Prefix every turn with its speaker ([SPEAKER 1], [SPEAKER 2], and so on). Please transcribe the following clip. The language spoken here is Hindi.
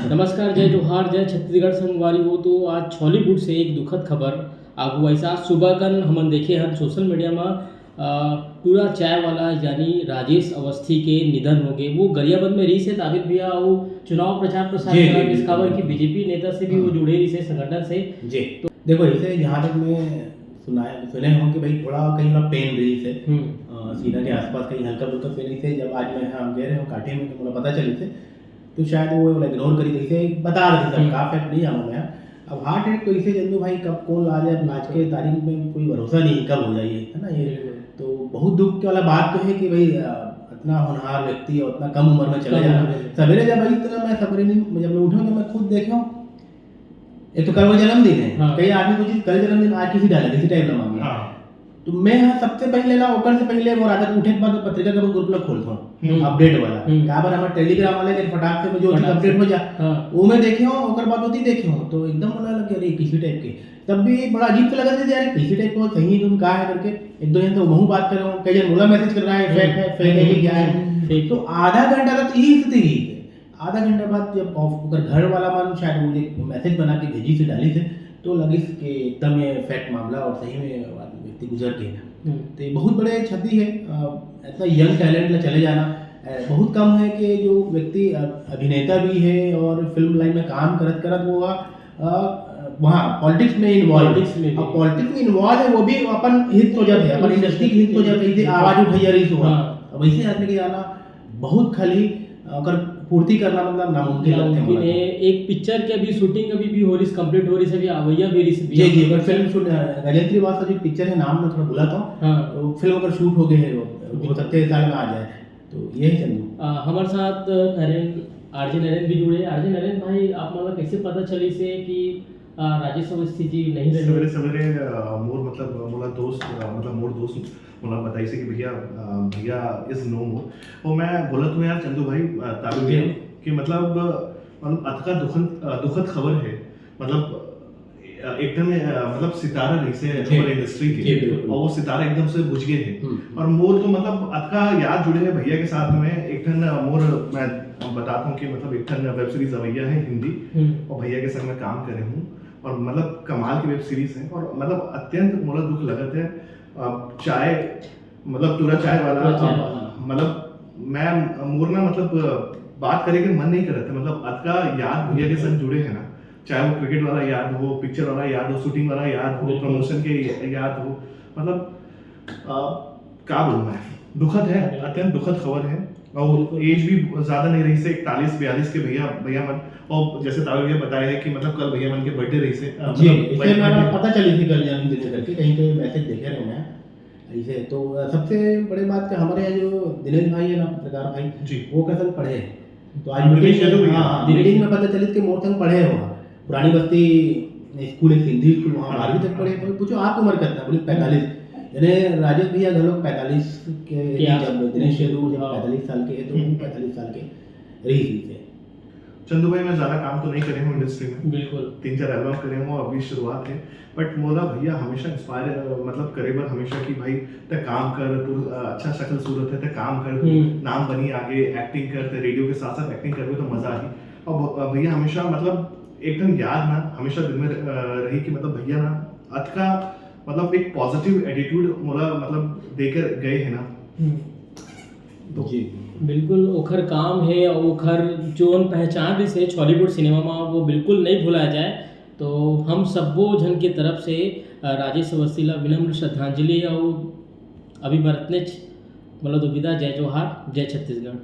[SPEAKER 1] नमस्कार, जय जोहार, जय छत्तीसगढ़ संगवारी हो। तो आज छॉलीवुड से एक दुखद खबर आगू ऐसा सुबह कन हमन देखे हन सोशल मीडिया में पूरा चाय वाला यानी राजेश अवस्थी के निधन हो गए। वो गरियाबंद में रही से ताबिर भैया और चुनाव प्रचार प्रसार में इस खबर की बीजेपी नेता से भी वो जुड़े रही से संगठन से
[SPEAKER 2] जी। तो देखो इसे जहाँ तक मैं सुने हो कि भाई थोड़ा कहीं ना पेन रही से सीना के आसपास कहीं हल्का फुल्का पेन रही से। जब आज मैं यहाँ गए रहे काठे में तो मुझे पता चली से तो शायद वो इग्नोर करी इसे बता रहे थे का फैक्ट नहीं आना मैं। अब हार्ट अटैक तो इसे जल्दू भाई कब कौन आ जाए आज के तारीख में कोई भरोसा नहीं कब हो जाइए है ना। ये तो बहुत दुख वाला बात तो है कि भाई इतना होनहार व्यक्ति और इतना कम उम्र में चला जाना। सवेरे जब भाई इतना मैं सवेरे नहीं जब मैं उठा तो मैं खुद देखा एक तो कल वो जन्मदिन है। कई आदमी को कल जन्मदिन आज किसी डाला किसी टाइम ना मांगे तो मैं सबसे पहले ना ओकर से पहले वो रात उठे के बाद पत्रिका का ग्रुप लोग खोलता हूं अपडेट वाला का बार हमारा टेलीग्राम वाले के फटाक से जो अपडेट हो जा वो मैं देखे हूं ओकर बाद होती देखे हूं तो एकदम बोला लगे अरे किसी टाइप के तब भी बड़ा अजीब सा लगा था यार किसी टाइप को सही तुम कहा है करके एक दो जन तो वहू बात कर रहा हूं कई जन मुझे मैसेज कर रहा है फेक है कि क्या है। तो आधा घंटा तक यही स्थिति रही है। आधा घंटा बाद जब ओकर घर वाला मन शायद मुझे मैसेज बना के भेजी से डाली थे तो लगी कि एकदम ये फैक्ट मामला और सही में व्यक्ति गुजर के तो ये बहुत बड़े क्षति है। इतना यंग टैलेंट में चले जाना बहुत कम है कि जो व्यक्ति अभिनेता भी है और फिल्म लाइन में काम करत करत वो वहाँ पॉलिटिक्स में इन्वॉल्व है वो भी अपन हित हो जाते हैं अपन इंडस्ट्री की हित हो जाते हैं आवाज उठाइए रही तो अब ऐसे आदमी के जाना बहुत खाली अगर पूर्ति करना मतलब नामुमकिन लगता है।
[SPEAKER 1] एक पिक्चर के अभी शूटिंग अभी भी हो रही कंप्लीट हो रही से भी आवैया भी रही
[SPEAKER 2] जी जी अगर फिल्म शूट राजेंद्र वासा जो पिक्चर है नाम में थोड़ा भूला था तो फिल्म अगर शूट हो गए है वो 70 साल में आ जाए तो यही चंदू
[SPEAKER 1] हमारे साथ आरजे नरेंद्र भी जुड़े। आरजे नरेंद्र भाई आप मतलब कैसे पता चली से कि राजेश अवस्थी जी नहीं रहे?
[SPEAKER 3] सवेरे सवेरे मोर मतलब मोला दोस्त मतलब मोर दोस्त मोला बताई से कि भैया इज नो मोर और मैं बोला तो यार चंदू भाई ताबिर कि मतलब अतका दुखद खबर है। मतलब एकदम मतलब सितारा नहीं से हमारे इंडस्ट्री के और वो सितारा एकदम से बुझ गए हैं और मोर तो मतलब अतका याद जुड़े हैं भैया के साथ में। एक ठन मोर मैं बताता हूँ कि मतलब एक ठन वेब सीरीज अवैया है हिंदी और भैया के संग में काम करे हूँ और मतलब कमाल की वेब सीरीज है और मतलब अत्यंत मोला दुख लगत है। चाय मतलब पूरा चाय वाला मतलब मैं मोर ना मतलब बात करे के मन नहीं करते मतलब अतका याद भैया के संग जुड़े हैं ना। चाहे वो क्रिकेट वाला याद हो पिक्चर वाला याद हो शूटिंग वाला याद हो प्रमोशन के याद हो मतलब क्या बोलूं मैं दुखद है अत्यंत दुखद खबर है। और एज भी ज्यादा नहीं रही से 41-42 के भैया मन और जैसे ताऊ भैया बताया है कि मतलब कल भैया मन के बर्थडे रही से
[SPEAKER 2] जी इसे मेरा पता चली थी कल जन्मदिन से करके कहीं पे मैसेज देखे रहे मैं ऐसे। तो सबसे बड़ी बात कि हमारे यहाँ जो दिनेश भाई है ना पत्रकार भाई जी वो कैसे पढ़े तो आज मीटिंग में पता चली कि मोरथंग पढ़े वहाँ पुरानी बस्ती स्कूल एक हिंदी स्कूल वहाँ 12वीं तक पढ़े। तो पूछो आप उम्र कितना बोले 45 यानी राजेश भैया घर लोग 45 के जब दिनेश शेरू जब 45 साल के तो 45 साल के रही थी।
[SPEAKER 3] चंदू भाई मैं ज्यादा काम तो नहीं करे हूँ इंडस्ट्री में
[SPEAKER 1] बिल्कुल
[SPEAKER 3] 3-4 एल्बम करे हूँ अभी शुरुआत है बट मोला भैया हमेशा इंस्पायर मतलब करे बर हमेशा कि भाई ते काम कर तू अच्छा शक्ल सूरत है ते काम कर नाम बनी आगे एक्टिंग कर ते रेडियो के साथ साथ एक्टिंग कर तो मजा आई। और भैया हमेशा मतलब एकदम याद ना हमेशा दिल में रही कि मतलब भैया ना अतका मतलब एक पॉजिटिव एटीट्यूड मोला मतलब देकर गए हैं ना।
[SPEAKER 2] तो जी
[SPEAKER 1] बिल्कुल ओखर काम है और ओखर जोन पहचान भी से हॉलीवुड सिनेमा में वो बिल्कुल नहीं भुलाया जाए। तो हम सबो जन की तरफ से राजेश अवस्थी ला विनम्र श्रद्धांजलि और अभी बरतने मतलब विदा जय जोहार जय छत्तीसगढ़।